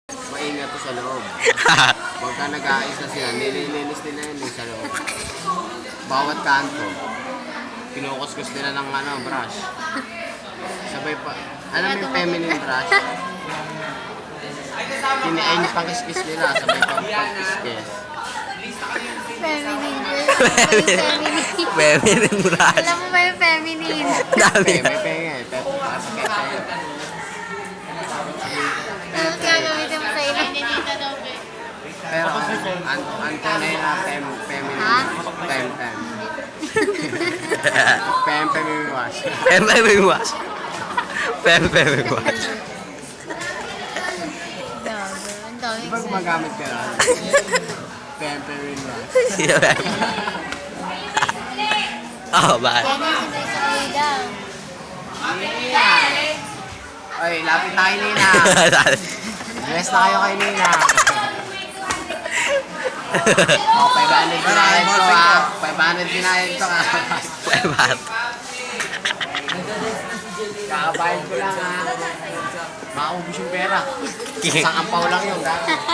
Maingat to sa loob. Pagka nag-aayos na sila, nililinis nila yun sa loob. Bawat kanto, kinukuskus nila ng brush. Sabay pa, alam mo yung feminine brush? Kiniain yung pang-kiss nila, sabay pa pang-kiss. Feminine. Feminine brush. Alam mo ba yung feminine? Dami. May penga eh, pero pasok kayo tayo. Ano gagamitin mo sa ilang ninita daw, be? Pero antonay na feminine. Ha? Fem. Feminine wash. Feminine wash. Feminine wash. Ang dami. Di ba gumagamit ka na? Feminine wash. Oh, bakit? Yan yung sinabi sa kuya. Oy, lapit tayo Nina. Dress na kayo kay Nina. Oh, 500 dinayad ko ha. 500 dinayad ko ha. Bakit? Kakabayad ko lang ha. Makaubos yung pera. Isang ampaw lang yun.